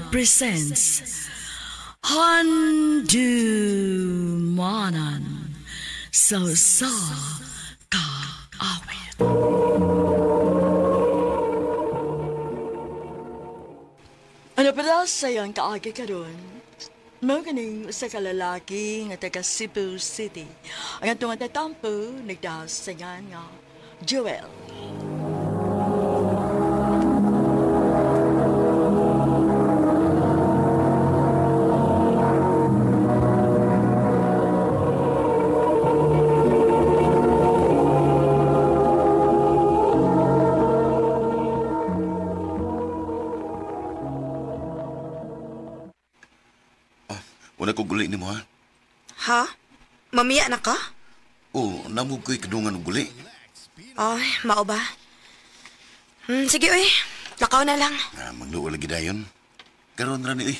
presents Handumanan sa kaawit. Ano pala sayang kaagi karon? Mao ganing usa ka lalaki nga taga Cebu City. Ang atong tatampo nagdasayan nga Joel. Wala ko guli ni mo, ha? Ha? Mamiya na ka? Oo, namog ko'y kadungan ng guli. Ay, mao ba? Sige, uy. Lakaw na lang. Magluwa lagi dayon. Karoon ra ni,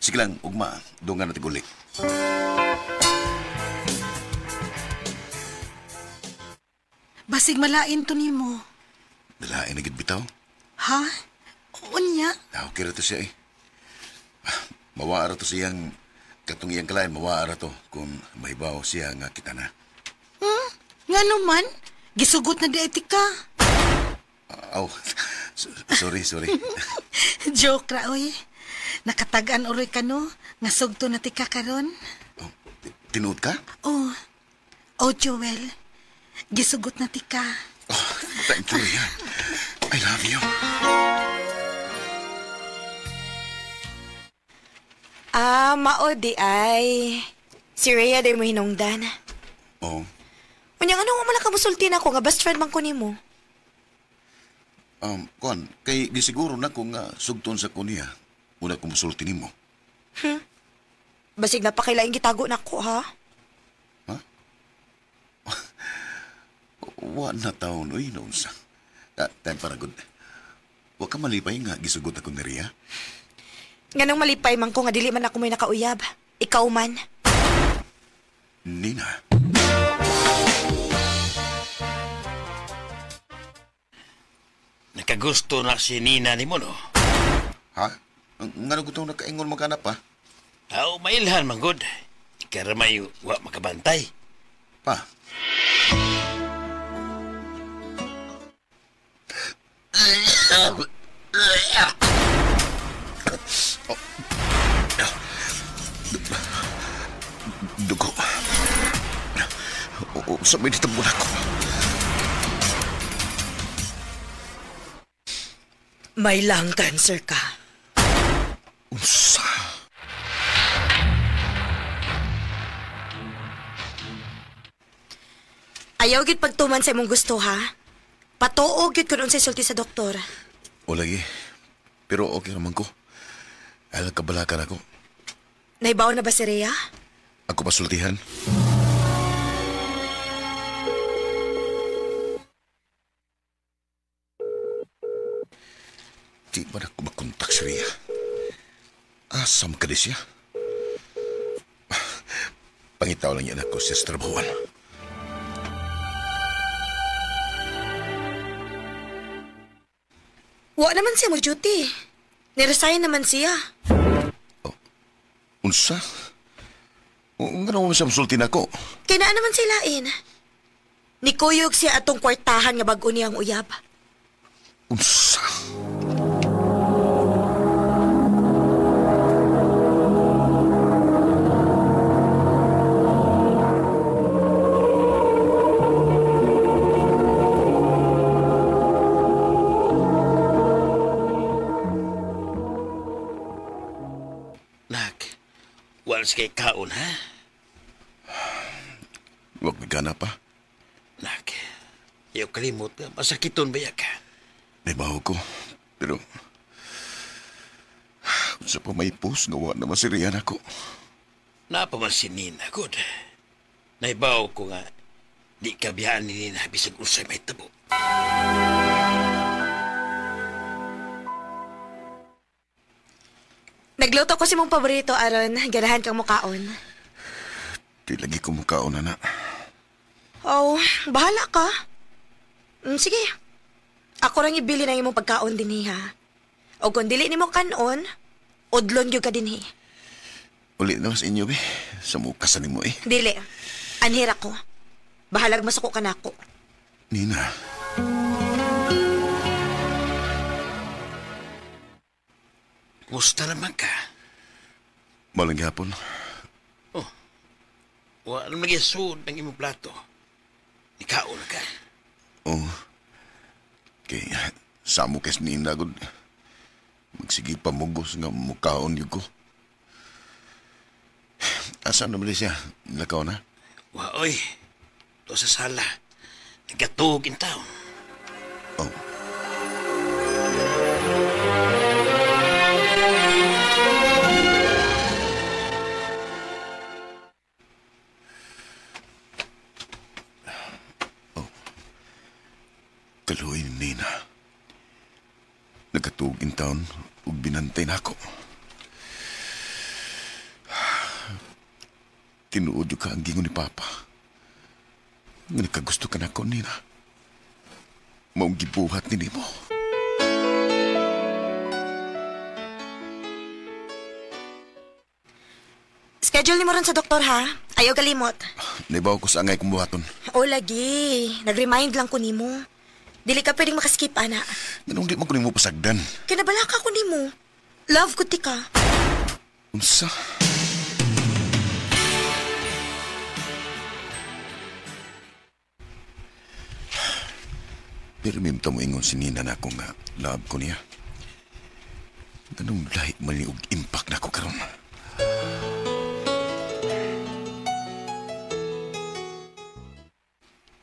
sige lang, ugma, dungan natin guli. Basig malain to nimo. Dalain na gid bitaw. Ha? Unya? Okay ra to siya, Mawara to siyang katong iyang kalain, mawara to kung mahibaw siya nga kita na. Nga naman? Gisugot na di etika. Sorry. Joke ra, oy. Nakatagan uroy ka no, nga sugto na tika karon. Oh, tinuod ka? Oh, Joel. Gisugot na tika. Oh, thank you, Rian. I love you. Mao di ay. Si Rhea di mo hinungdan. Oo. Unyang ano nga malaka musulti na ako nga best friend man ko nimo. Kuan, kay di siguro na kung sugton sa kuniya, muna kong musulti nimo. Basig napakilaing gitago na ko, ha? Ha? Wa na taon, uy, noon sa. Time para good. Wa ka malipay nga gisugot ako ni Rhea. Nganong malipay man ko nga dili man ako may nakauyab. Ikaw man. Nina. Nakagusto na si Nina ni mo, no? Ha? Nga nagutong nakaingon maghanap, ha? Mailhan, manggod. Karamay, wa makabantay. Pa? Dugo. Sabay dito muna ko. May lung cancer ka. Unsa? Ayaw gid pagtuman sa imong gusto, ha? Patuog gid kun unsay sulti sa doktor. O lagi. Pero okay naman ko. Alam kabalakan ako. Naibaw na ba si Rhea? Ako pasultihan. Di ba na ako makontak si Rhea? Asam ka di siya? Pangitaw lang yan ako siya sa trabawan. Wa naman siya mo duty. Niresign naman siya. Unsa? Nga naman siya masulti na ako. Kaya na naman silain. Nikuyog siya atong kwartahan nga bag-o niyang uyab. Unsa? Walas kay kaon, ha? Huwag magana pa. Nak, ayaw kalimot nga. Masakiton ba ka? Naibaho ko. Pero, sa pa may post nga wala naman si Rian ako. Napaman si Nina, good. Naibaw ko nga, di ka biyahan ni Nina bisag usay may tabo. Nagluto ko si mong paborito, Aaron. Ganahan kang mukaon. Di lagi ko mukaon, anak. Oh, bahala ka. Sige. Ako rang ibili na imong pagkaon din, ha. O kung dili ni mo kanon, Odlon gyud ka dinhi. Uli na lang sa inyo, be. Sa mukasan mo, eh. Dili. Anhira ko. Bahalag masuko ka nako. Nina. Musta naman ka? Malang hapon. Oh, wala mag-isud ng imong plato. Ikaw na ka. Oh. Kay, sa mo kes Nina, gud. Magsige pamugos nga mukaon yun ko. Asa na bali siya? Lakaw na? Waoy, to sa sala. Nagkatug in taon. Oh. Kaluoy ni Nina. Nagkatug in taon ug binantay na ako. Tinuod yung ka ang gingon ni Papa. Nga nagkagusto ka na ako, Nina. Maong gibuhat ni mo. Schedule ni mo ron sa doktor, ha? Ayaw kalimot. Naibaw ko sa angay kong buhaton. O, lagi. Nag-remind lang ko nimo. Dili ka pwedeng makaskip, ana. Ganong di mo ko mo pasagdan. Kinabalaka ko nimo. Love ko ti ka. Unsa? Pero mimta mo ingon si Nina na ako nga love ko niya. Ganong lahi mali og impact na ako karon.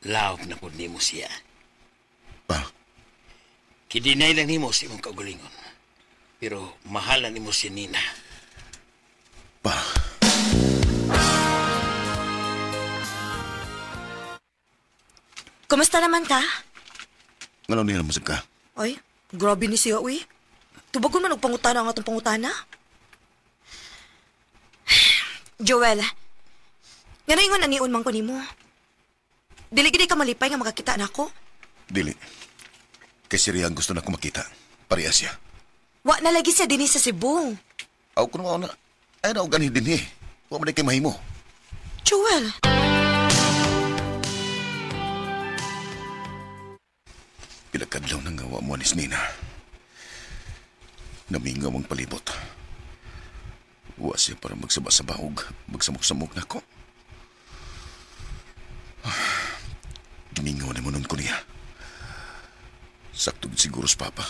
Love na po ni mo siya. Pa, Kidinay lang ni mo si imong kaugalingon. Pero mahal na ni mo si Nina. pa. Kumusta naman ka? Ngano niya naman ka? Ay, grabe ni siya, uy. Tubagon man og pangutana ang atong pangutana. Joel, nga na ingon aniun man ko nimo. Dili gid ka malipay nga makakita na ako. Dili. Kay si Rian gusto na ko makita. Parehas siya. Wa na lagi siya dinhi sa Cebu. Aw ko naman na. Ay na og ganhi din eh. Wa man kay mahimo. Joel, Pilakadlaw nang gawa mo ni Nina. Namingaw ang palibot. Wa siya para magsaba-sabahog, magsamok-samok na ko. Giningaw na mo nun ko niya. Sakto siguro sa Papa.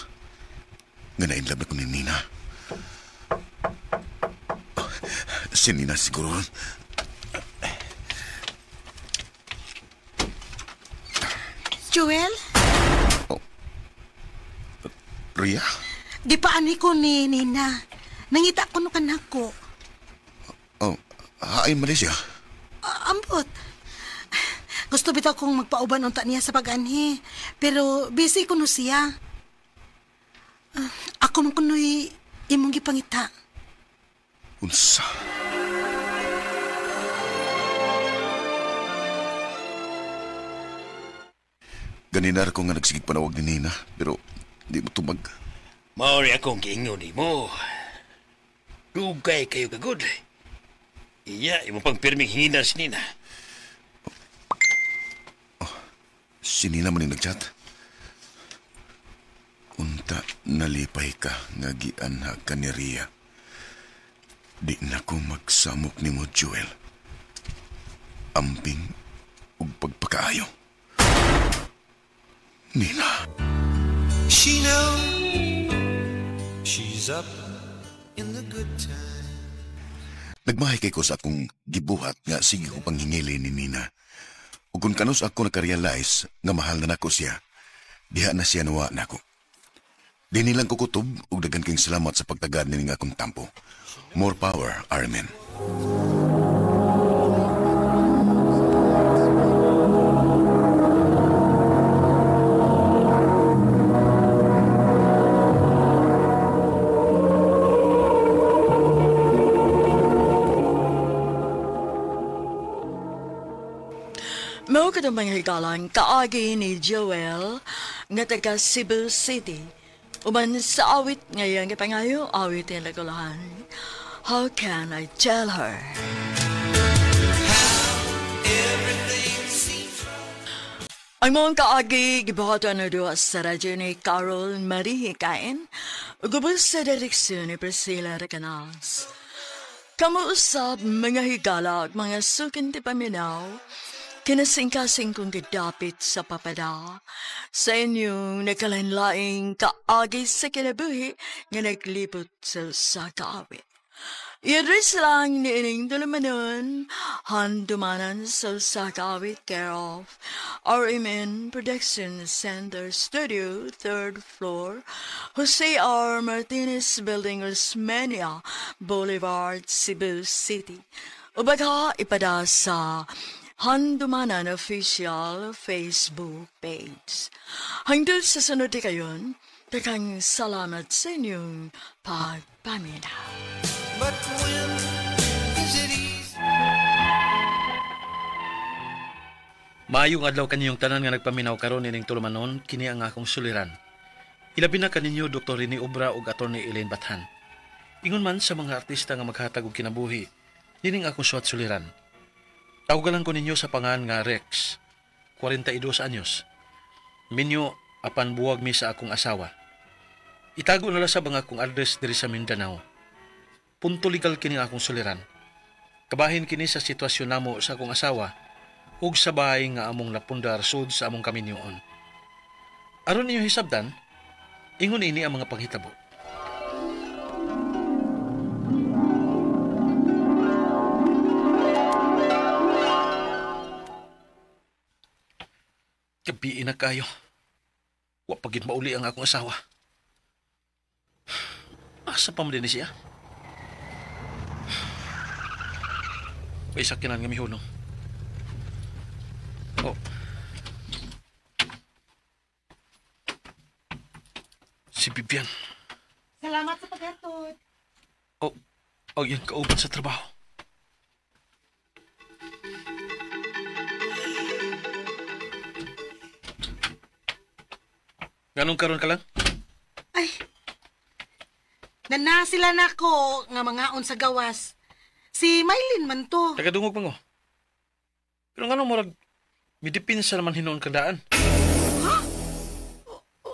Nga na-inlove na ko ni Nina. Si Nina siguro. Joel, Ria? di pa ani ko ni Nina. Nangita ko no kanako. Oh, hain Malaysia. Ambot. Gusto bitaw kong magpauban unta niya sa pag-anhi. Pero busy ko no siya. Ako man kuno'y imong gipangita. Unsa? Ganinar ko nga nagsigig panawag ni Nina, pero di mo tumag. Maori akong giingon ni mo. Dugay kayo kagod. Iya, imo pang pirming hingina si Nina. Si Nina man yung nagchat. Unta nalipay ka nga gianha ka ni Ria. Di na ko magsamok ni mo, Joel. Amping ug pagpakaayo. Nina. She knows she's up in the good time. Nagmahay kay ko sa akong gibuhat nga sige ko panghingili ni Nina. Ug kung kanos ako nakarealize nga mahal na nako siya, diha na siya nawa nako. Di nilang kukutob ug daghan kayong salamat sa pagtagad ni nga akong tampo. More power, Armin. Mao ka mga higalan kaagi ni Joel nga taga Cebu City Uban sa awit ngayon kapangayo, awit yung nagulahan. How can I tell her? Ang mga kaagi, gibahotan na doon sa radyo ni Carol Marie Hikain, ugubos sa direksyon ni Priscilla Recanas. Kamuusap mga higala at mga sukin ti paminaw, kinasingkasing kong gidapit sa papada, sa inyong nakalanlaing kaagi sa kinabuhi nga naglipot sa kaawit. I-address lang ni ining dulumanon, handumanan sa sakawit care of RMN Production Center Studio, 3rd floor, Jose R. Martinez Building, Osmeña Boulevard, Cebu City. Ubaga ipada sa Handumanan Official Facebook page. Hanggang sa sunod kayon, takang salamat sa inyong pagpaminaw. But when is it easy? Maayong adlaw kaninyong tanan nga nagpaminaw karon ining tulumanon kini ang akong suliran. Ilabi na kaninyo Dr. Rene Obra ug Attorney Elaine Bathan. Ingon man sa mga artista nga maghatag og kinabuhi, nining akong suwat suliran. Tawagalan ko ninyo sa pangan nga Rex, 42 anyos. Minyo apan buwag mi sa akong asawa. Itago na lang sa mga akong address diri sa Mindanao. Punto legal kini akong suliran. Kabahin kini sa sitwasyon namo sa akong asawa ug sa bahay nga among napundar sud sa among kaminyoon. Aron ninyo hisabdan, ingon ini ang mga panghitabo. Gabi na kayo. Wa pagid mauli ang akong asawa. Asa pa man din siya? May sakinan nga mihunong. Oh. Si Bibian. Salamat sa paghatod. Oh, yan kauban sa trabaho. Ganong karon ka lang? Ay, nana sila na ko nga mga sa gawas. Si Maylin man to. Tagadungog pa ngo. Pero nga murag, midipinsa naman hinoon kandaan. Ha?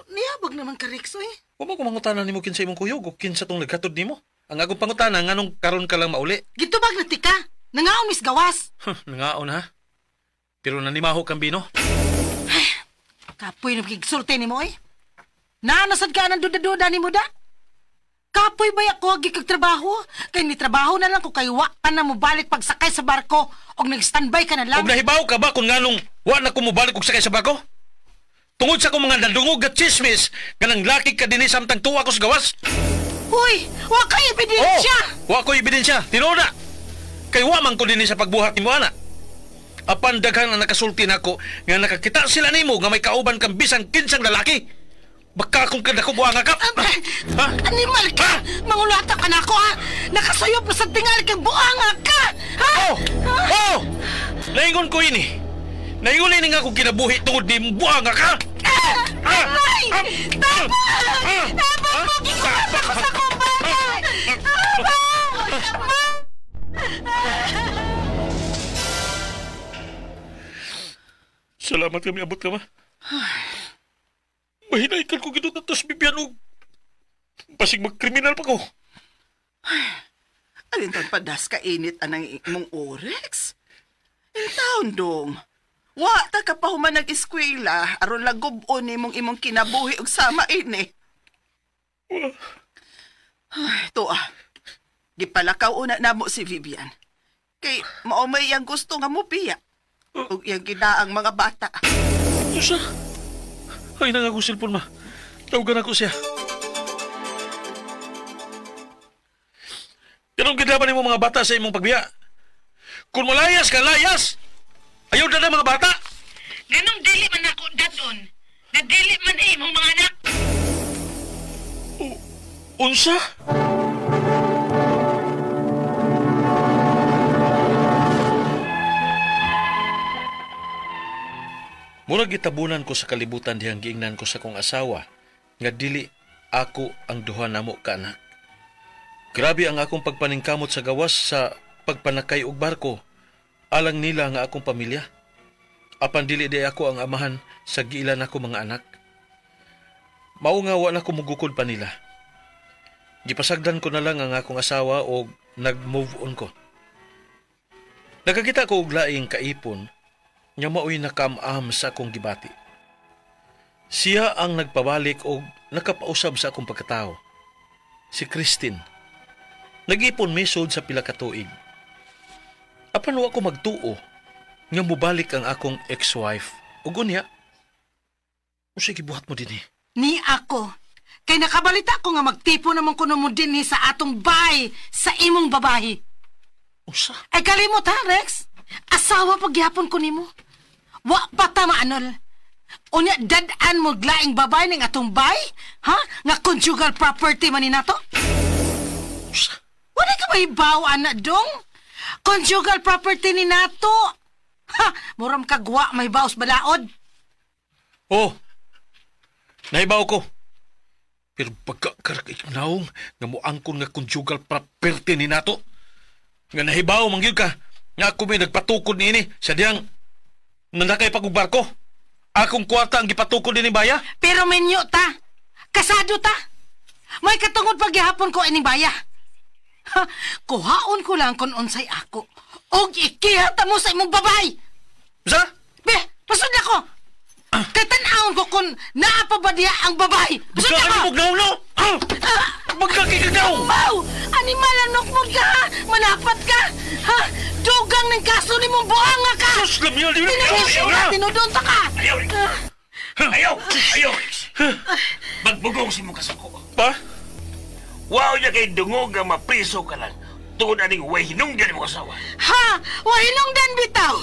Niyabag naman ka, Rex, eh. Huwag mo kumangutanan ni mo kinsa imong kuyog o kinsa tong nagkatod ni mo. Ang akong pangutanan, nga nung karon ka lang mauli. Gitubag na tika. Nangaon mis gawas. Nangaon ha. Pero nanimaho kang bino. Kapoy na pagigsulti ni mo, eh. Naanasad ka ng duda-duda ni mo da. Kapoy ba ako agi kag trabaho? Kay ni trabaho na lang ko kay wa pa na mo balik pagsakay sa barko og nag-standby ka na lang. Og nahibaw ka ba kung nganong wa na ko mo balik og sakay sa barko? Tungod sa kong mga nandungog at chismis, ganang laki ka din samtang tuwa ko sa gawas. Huy! Wa kay ebidensya! Wa ko ebidensya, tinuod na. Kay wa man ko din sa pagbuhat ni mo, ana. Apan daghan ang nakasulti nako nga nakakita sila nimo nga may kauban kang bisang kinsang lalaki. Baka akong kadako buwanga ka. Ha? Animal ka! Mangulata ka na ako, ha? Nakasayop na sa tingal kang buanga ka! Ha? Oh! Naingon ko ini. Naingon ini nga akong kinabuhi tungod di buwanga ka. Aray! Tama! Tama mo! Gigulata ko sa kumbahan! Salamat kami abot ka, ma. Mahinaikan ko gito tapos Bibian o pasig magkriminal pa ko. Alin tang padas ka init anang imong orex? In taon dong. Wa ta ka pa human nag-eskwela aron lagubon nimong imong kinabuhi og sama ini. Ay, to gipalakaw una namo si Vivian. Kay mao may yang gusto nga mopiya. Ug yang gidaang mga bata. Diyos na. Ay, nang ako silpon, ma. Tawagan ako siya. Ganong ginaban mo mga bata sa imong pagbiya? Kung malayas ka, layas! Ayaw na mga bata! Ganong dili man ako dadon. Nadili man imong mga anak. Unsa? Murag gitabunan ko sa kalibutan dihang giingnan ko sa kong asawa nga dili ako ang duha namo ka anak. Grabe ang akong pagpaningkamot sa gawas sa pagpanakay og barko, alang nila nga akong pamilya. Apan dili di ako ang amahan sa giilan ako mga anak. Mao nga wala ko mugukod pa nila. Gipasagdan ko na lang ang akong asawa o nag-move on ko. Nakakita ko og laing kaipon nga maoy nakam-am sa akong gibati. Siya ang nagpabalik og nakapausab sa akong pagkatao. Si Christine. Nag-ipon misod sa pila ka tuig. Apan wa ko magtuo nga mubalik ang akong ex-wife. Ug unya, o sige buhat mo din eh. Ni ako. Kay nakabalita ko nga magtipo naman kuno mo din sa atong bay sa imong babahi. Usa? Ay kalimot ha, Rex? Asawa pagyapon ko nimo. Wa pa ta maanol. Unya dadan mo glaing babay ning atong bay? Ha? Nga conjugal property man ni nato? Usa? Wala ka ba ibaw, anak dong? Conjugal property ni nato. Ha? Muram kagwa may baos balaod. Oh, nahibaw ko. Pero pagkakarak iknaong nga moangkon nga conjugal property ni nato. Nga nahibaw mangyud ka nga ako may nagpatukod niini sa diyang nanakay pagugbarko. Akong kwarta ang gipatukod din ni baya. Pero menyo ta. Kasado ta. May katungod pagyahapon ko ining baya. Ha, kuhaon ko lang kung unsay ako. Og ikihata mo sa imong babay. Sa? Be, pasod na ko. Katanahon ko kung naapa ba diya ang babay. Pasod na ko. Bugnaw, bugnaw, no? Magkakikagaw. Wow! Animalanok mo ka, ha? Manapat ka. Ha? Dugang ng kaso ni mong buhanga ka. Sus, lamyo, di ba? Tinagisyo na, tinudunta ka. Ayaw! Ayaw! Ayaw! Magbugong si mong kasako. Pa? Wow niya kay dungog nga mapriso ka lang. Tungod aning way hinungdan mo asawa. Ha? Wahinong bitaw.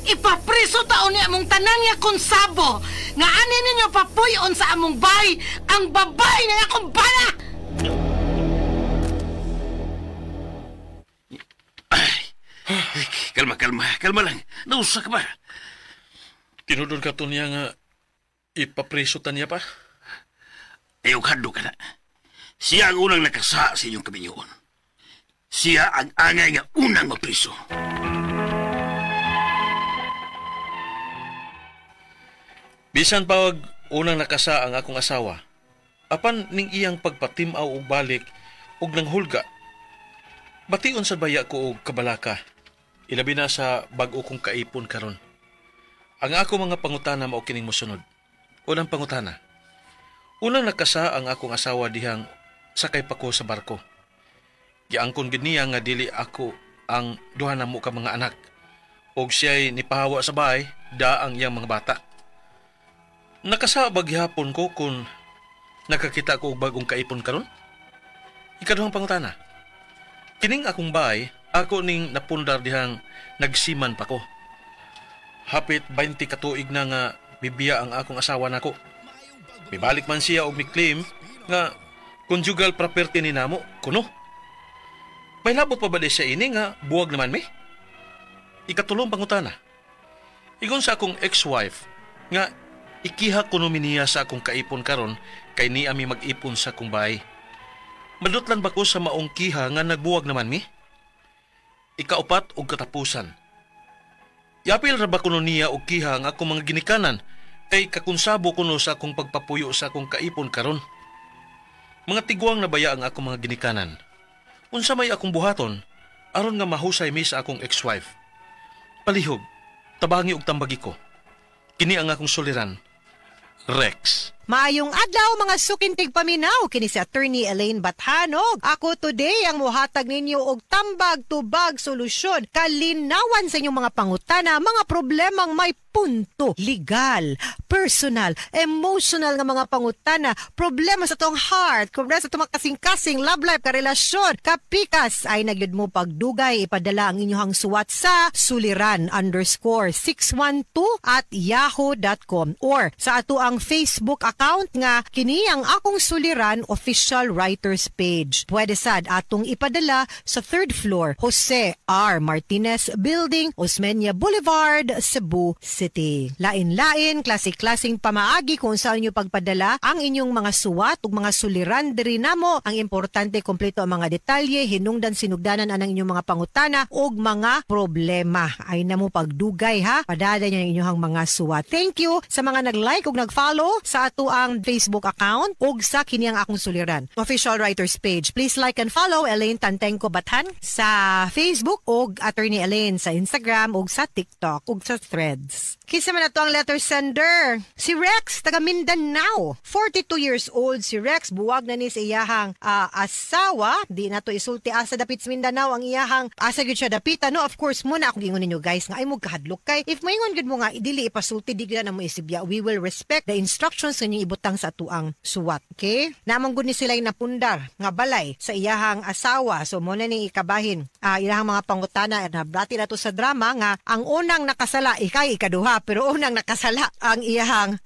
Ipapriso taon ni among tanan nga konsabo. Nga ani ninyo papuyon sa among bay ang babay na akong bala. Ay, kalma lang. Nausa ka ba? Tinudod ka to niya nga ipapriso ta niya pa? Ayaw kado ka na. Siya ang unang nakasa sa inyong kabinyoon. Siya ang angay nga unang mapriso. Bisan pa wag unang nakasa ang akong asawa, apan ning iyang pagpatimaw og balik og nang hulga. Bation sa baya ko og kabalaka, ilabi na sa bag-o kong kaipon karon. Ang ako mga pangutana mao kining mosunod. Unang pangutana. Unang nakasa ang akong asawa dihang sakay pa ko sa barko. Giangkon gid niya nga dili ako ang duha namo ka mga anak. Og siya'y nipahawa sa bahay da ang iyang mga bata. Nakasa ba gihapon ko kung nakakita ko og bagong kaipon karon? Ikaduhang pangutana. Kining akong bahay, ako ning napundar dihang nagsiman pa ko. Hapit 20 katuig na nga bibiya ang akong asawa nako. Mibalik man siya og mi-claim nga conjugal property ni namo, kuno. May labot pa ba siya ini nga buwag naman mi? Ikatulong pangutana. Igon sa akong ex-wife nga ikiha kuno niya sa akong kaipon karon kay ni ami mag-ipon sa akong bahay. Madutlan ba ko sa maong kiha nga nagbuwag naman mi? Ikaupat og katapusan. Yapil ra ba kuno niya og kiha nga akong mga ginikanan kay kakunsabo kuno sa akong pagpapuyo sa akong kaipon karon. Mga tigwang na baya ang akong mga ginikanan. Unsa may akong buhaton aron nga mahusay mi sa akong ex-wife. Palihog, tabangi og tambagi ko. Kini ang akong suliran, Rex. Maayong adlaw mga sukintig paminaw kini si Attorney Elaine Bathanog. Ako today ang muhatag ninyo og tambag tubag solusyon kalinawan sa inyong mga pangutana, mga problemang may punto, legal, personal, emotional nga mga pangutana, problema sa tong heart, problema sa tong kasing-kasing love life, karelasyon, kapikas ay nagyud mo pagdugay ipadala ang inyong suwat sa suliran_612@yahoo.com or sa ato ang Facebook account account nga kini ang akong suliran official writers page. Pwede sad atong ipadala sa 3rd floor Jose R. Martinez Building, Osmeña Boulevard, Cebu City. Lain-lain, klasik-klasing pamaagi kung saan nyo pagpadala ang inyong mga suwat ug mga suliran diri namo. Ang importante kompleto ang mga detalye, hinungdan sinugdanan anang inyong mga pangutana ug mga problema. Ay namo pagdugay ha. Padada niyo ang inyong mga suwat. Thank you sa mga nag-like ug nag-follow sa ato ang Facebook account ug sa kini ang akong suliran official writers page. Please like and follow Elaine Tantengco Bathan sa Facebook ug Attorney Elaine sa Instagram ug sa TikTok ug sa Threads. Kisa man ato ang letter sender, si Rex taga Mindanao. 42 years old si Rex, buwag na ni sa iyahang asawa. Di na to isulti asa dapit sa Mindanao ang iyahang asa gyud siya dapita no. Of course muna akong gingon ninyo guys nga ay mo kahadlok kay if maingon gud mo nga dili ipasulti di gyud na mo isibya. We will respect the instructions nga inyong ibutang sa atuang suwat. Okay? Namang gud ni sila napundar nga balay sa iyahang asawa. So mo na ni ikabahin iyahang mga pangutana na brati na to sa drama nga ang unang nakasala ikay ikaduha pero unang nakasala ang iyahang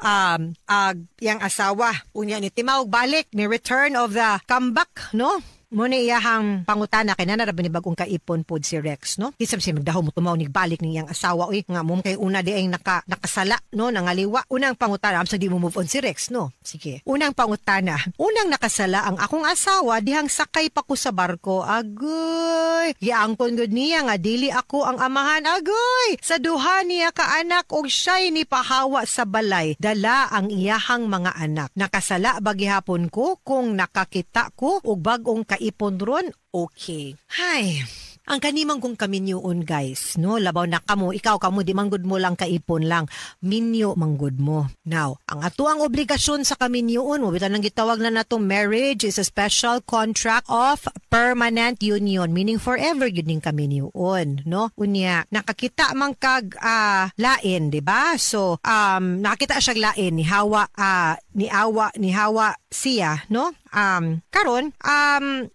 iyang asawa. Unya ni timawog balik ni return of the comeback no. Muna iyahang pangutana kay nana rabani bagong kaipon pod si Rex no. Kisam si magdaho mo tumaw ni balik ning iyang asawa oy nga mom kay una di ay nakasala no nangaliwa. Unang pangutana amsa di mo move on si Rex no. Sige. Unang pangutana. Unang nakasala ang akong asawa dihang sakay pa ko sa barko. Agoy. Giangkon gud niya nga dili ako ang amahan. Agoy. Sa duha niya ka anak og siya'y ni pahawa sa balay. Dala ang iyahang mga anak. Nakasala ba gihapon ko kung nakakita ko og bagong ipon ron, okay. Hay, ang kanimang kong kaminyoon guys, no? Labaw na kamo, ikaw kamo, di manggod mo lang kaipon lang. Minyo manggod mo. Now, ang atuang obligasyon sa kaminyoon, bitan nang gitawag na nato, marriage is a special contract of permanent union, meaning forever yun ning kaminyoon, no? Unya, nakakita man kag lain, di ba? So, nakakita siya lain, ni Hawa siya, no? Karon,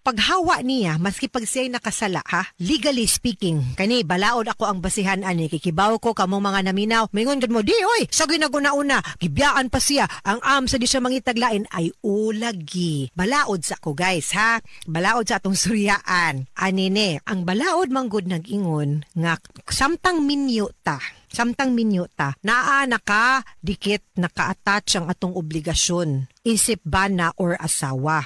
paghawa niya, maski pag siya'y nakasala, ha? Legally speaking, kani, balaod ako ang basihan, ani, kikibaw ko, kamong mga naminaw, mingon gud mo, di, oy, sa ginaguna-una, gibiyaan pa siya, ang sa di siya mangitaglain, ay ulagi. Balaod sa ako, guys, ha? Balaod sa atong suryaan. Anine, ang balaod manggod nag-ingon, nga, samtang minyo ta, naa naka-dikit, naka-attach ang atong obligasyon. Isip bana or asawa.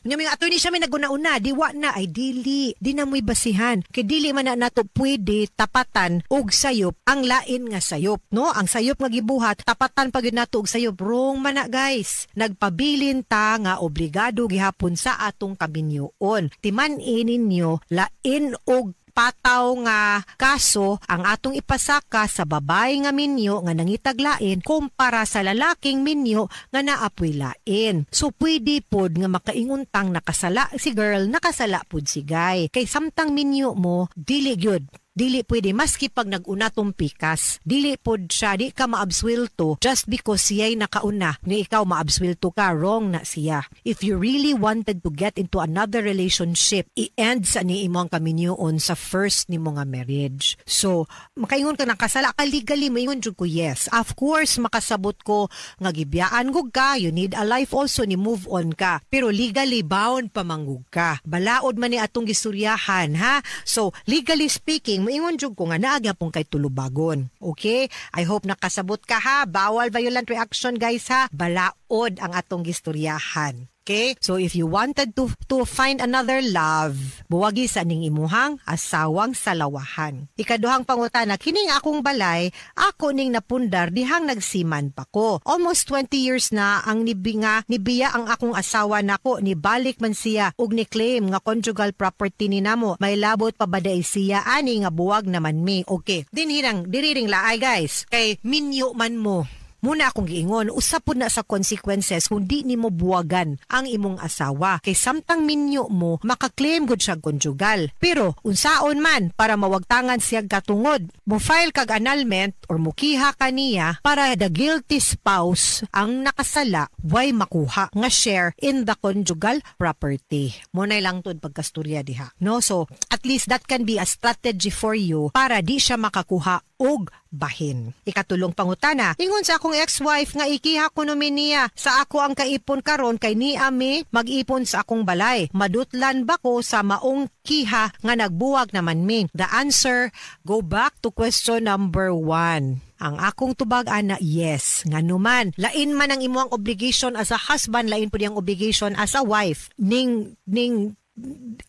Unya mga attorney siya may naguna-una, diwa na ay dili. Di na mo'y basihan. Kay dili man na nato pwede tapatan og sayop ang lain nga sayop. No? Ang sayop nga gibuhat, tapatan pag nato og sayop. Wrong man na guys. Nagpabilin ta nga obligado gihapon sa atong kaminyoon. Timan-in ninyo, lain og pataw nga kaso ang atong ipasaka sa babae nga minyo nga nangitaglain kumpara sa lalaking minyo nga naapoy lain. So pwede pod nga makainguntang nakasala si girl, nakasala pod si guy. Kay samtang minyo mo, dili gyud. Dili pwede, maski pag nag-una tong pikas. Dili pod siya, di ka maabswelto just because siya'y nakauna. Ni ikaw maabswelto ka, wrong na siya. If you really wanted to get into another relationship, i-end sa ni imong kaminyoon sa first ni mo nga marriage. So, makaingon ka nakasala ka legally, maingon jud ko yes. Of course, makasabot ko nga gibiyaan gug ka, you need a life also ni move on ka. Pero legally bound pa manggug ka. Balaod man ni atong gisuryahan, ha? So, legally speaking, maingon jud ko nga naagya pong kay tulubagon. Okay? I hope nakasabot ka ha. Bawal violent reaction guys ha. Balaod ang atong gistoryahan. Okay? So if you wanted to find another love, buwagi sa ning imuhang asawang salawahan. Ikaduhang pangutana, kining akong balay, ako ning napundar dihang nagsiman pa ko. Almost 20 years na ang nibiya ang akong asawa nako, nibalik man siya ug ni claim nga conjugal property ni namo. May labot pa baday siya ani nga buwag naman mi. Okay. Dinhirang diriring laay guys. Kay minyo man mo. Muna akong giingon, usapod na sa consequences kung di ni mo buwagan ang imong asawa. Kay samtang minyo mo, makaklaim gud siya conjugal. Pero, unsaon man, para mawagtangan siya katungod, mo file kag annulment or mukiha kaniya para the guilty spouse ang nakasala, way makuha nga share in the conjugal property. Muna lang to pagkasturya diha. No? So, at least that can be a strategy for you para di siya makakuha og bahin. Ikatulong pangutana, ingon sa akong ex-wife nga ikiha ko niya sa ako ang kaipon karon kay ni ami mag-ipon sa akong balay. Madutlan ba ko sa maong kiha nga nagbuwag naman mi? The answer, go back to question number 1. Ang akong tubag ana, yes. Nganuman, lain man ang imuang obligation as a husband, lain po diyang obligation as a wife.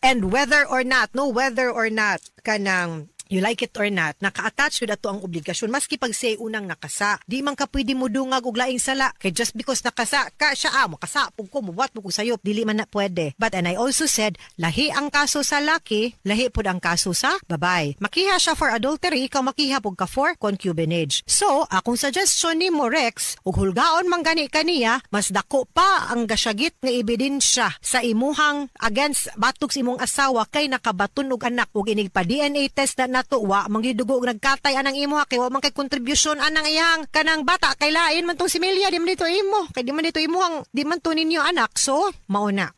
And whether or not kanang you like it or not, naka-attach yun ato ang obligasyon. Maski pag siya unang nakasa, di man ka pwede mo dungag og laing sala. Kay just because nakasa ka siya, makasa, pug ko, mubuat mo ko sayop, dili man na pwede. But and I also said, lahi ang kaso sa laki, lahi pod ang kaso sa babae. Makiha siya for adultery, ikaw makiha pug ka for concubinage. So, akong suggestion ni mo, Rex, ug hulgaon man gani kaniya, mas dako pa ang gasyagit nga ebidensya sa imuhang against batok sa imong asawa kay nakabaton og anak ug inig pa DNA test na nato wa manggidugo og nagkatay anang imo kay wa man kay contribution anang iyang kanang bata kay lain man tong si Melia di man dito imo kay di man dito imuhang di man to ninyo anak so mauna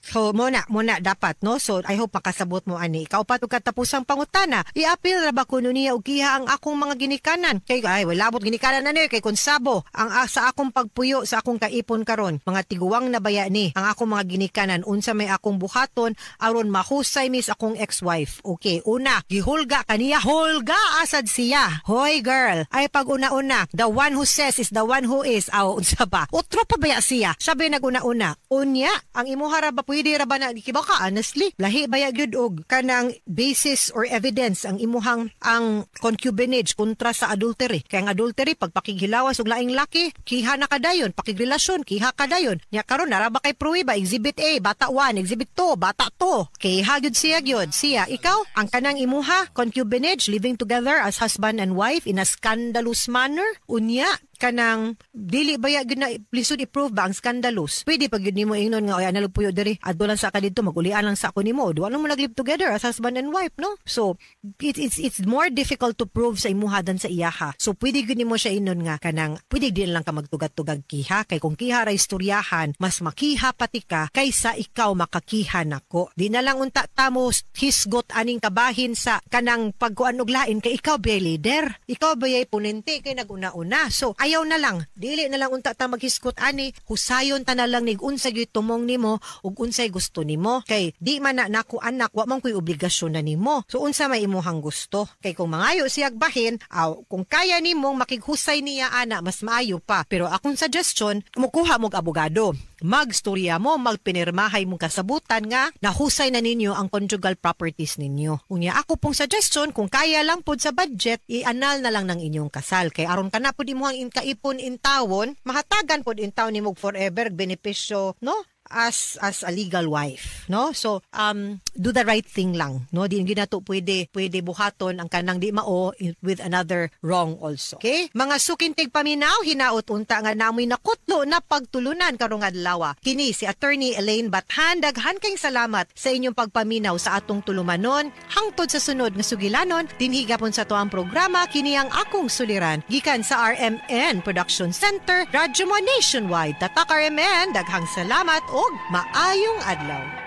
dapat no. So I hope makasabot mo ani. Ikaw pa to katapusang pangutana, i-appeal ra ba kuno niya og kiha ang akong mga ginikanan kay ay wala bot ginikanan ani kay konsabo ang sa akong pagpuyo sa akong kaipon karon mga tiguwang na baya ni ang akong mga ginikanan unsa may akong buhaton aron mahusay mis akong ex-wife. Okay, una gihulga kaniya. Hulga asad siya. Hoy girl, ay pag una-una, the one who says is the one who is. Unsa ba? Utro pa baya siya. Sabi naguna-una, unya, ang imuha ra ba pwede ra ba na kiba ka honestly? Lahi baya gyud og kanang basis or evidence ang imuhang ang concubinage kontra sa adultery. Kaya ang adultery pag pakighilawas og laing laki, kiha na kadayon, pakigrelasyon, kiha kadayon. Nya karon nara ba kay pruweba exhibit A, bata 1, exhibit 2, bata 2. Kiha gyud siya gyud. Siya ikaw ang kanang imuha concubinage living together as husband and wife in a scandalous manner. Unya, kanang dili baya gyud na lisod i-prove ba ang scandalous. Pwede pag gyud nimo ingnon nga oy analog puyo diri adto lang sa ka didto magulian lang sa ako nimo. Duwa lang mo nag-live together as husband and wife, no? So it's more difficult to prove sa imuha than sa iyaha. So pwede gyud nimo siya ingnon nga kanang pwede din lang ka magtugad-tugag kiha kay kung kiha ra istoryahan mas makiha pati ka kaysa ikaw makakiha nako. Di na lang unta tamo hisgot aning kabahin sa kanang pagkuan og lain kay ikaw bay leader. Ikaw bay ponente kay naguna-una. So ayaw na lang, dili na lang unta ta maghiskot ani, husayon ta na lang nig unsay gyud tumong nimo ug unsay gusto nimo. Kay di man na nako anak, wa man koy obligasyon na nimo. So unsa may imuhang gusto? Kay kung mangayo siyag bahin, kung kaya nimong makighusay niya ana, mas maayo pa. Pero akong suggestion, mukuha mog abogado. Magstorya mo, magpinirmahay mong kasabutan nga nahusay na ninyo ang conjugal properties ninyo. Unya ako pong suggestion, kung kaya lang pod sa budget, i-annul na lang ng inyong kasal. Kay aron ka na pod imuhang kaipon in tawon, mahatagan pod in tawon nimo forever benepisyo, no? As a legal wife, no? So do the right thing lang, no? Di ginato pwede buhaton ang kanang di mao with another wrong also. Okay? Mga sukintig paminaw, hinaot unta nga namoy nakutlo na pagtulunan karong adlaw. Kini si Attorney Elaine Bathan, daghan kayong salamat sa inyong pagpaminaw sa atong tulumanon. Hangtod sa sunod nga sugilanon, dinhi gapon sa tuang programa kini ang akong suliran gikan sa RMN Production Center, Radyo Mo Nationwide. Tatak RMN, daghang salamat og maayong adlaw.